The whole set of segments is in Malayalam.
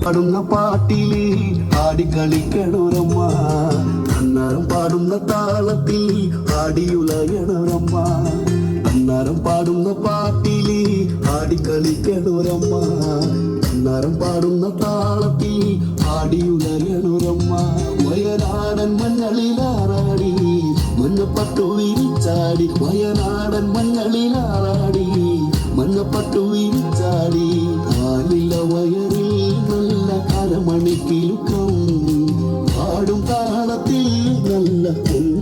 പാടുന്ന പാട്ടിൽ ആടിക്കളിക്കണോരമ്മ അന്നാരം പാടുന്ന താളത്തിൽ ആടിയുലയണോരമ്മ അന്നാരം പാടുന്ന പാട്ടിൽ ആടിക്കളിക്കണോരമ്മ അന്നാരം പാടുന്ന താളത്തിൽ ആടിയുലയണോരമ്മ വയനാടൻ മഞ്ഞളിലാറാടി മഞ്ഞപ്പട്ടു വിരിച്ചാടി വയനാടൻ മഞ്ഞളിലാറാടി മഞ്ഞപ്പട്ടു വിരിച്ചാടി ആലില വയറിൽ നല്ല അരമണിക്കിലുക്കം പാടും താളത്തിൽ നല്ല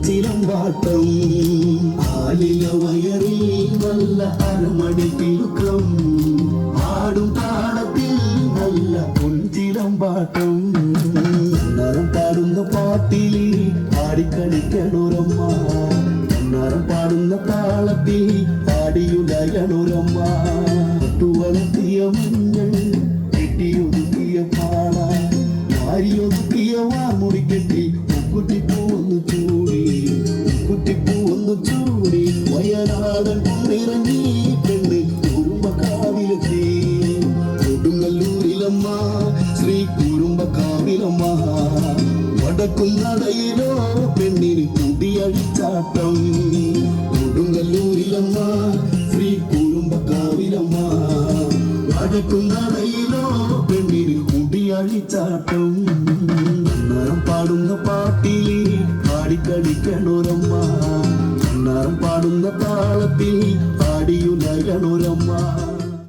ചിലമ്പാട്ടം ആലില വയറിൽ നല്ല അരമണിക്കിലുക്കം പാടും താളത്തിൽ നല്ല ചിലമ്പാട്ടം അന്നേരം പാടുന്ന പാട്ടിൽ ആടിക്കളിക്കണോരമ്മ അന്നേരം പാടുന്ന താളത്തിൽ ആടിയുലയണോരമ്മ വളർത്തിയ മഞ്ഞൾ കെട്ടിയൊതുക്കിയ പാട വാരിയൊതുക്കിയ വാർമുടിക്കെട്ടി കുട്ടിപ്പൂവൊന്നു ചൂടി വയനാടൻ നിറഞ്ഞി പെണ്ണ് കുറുമ്പക്കാവിലെത്തി കൊടുങ്ങല്ലൂരിലമ്മ ശ്രീ കുറുമ്പക്കാവിലമ്മ വടക്കുന്നടയിലോ പെണ്ണിന് കുടിയഴിച്ചാട്ടം കൊടുങ്ങല്ലൂരിലമ്മ ശ്രീ കുറുമ്പക്കാവിലമ്മ വടക്കുന്നടയിലോ പെണ്ണിന് കുടിയഴിച്ചാട്ടം അന്നേരം പാടുന്ന പാട്ടിൽ ആടിക്കളിക്കണോരമ്മ അന്നേരം പാടുന്ന താളത്തിൽ ആടിയുലയണോരമ്മ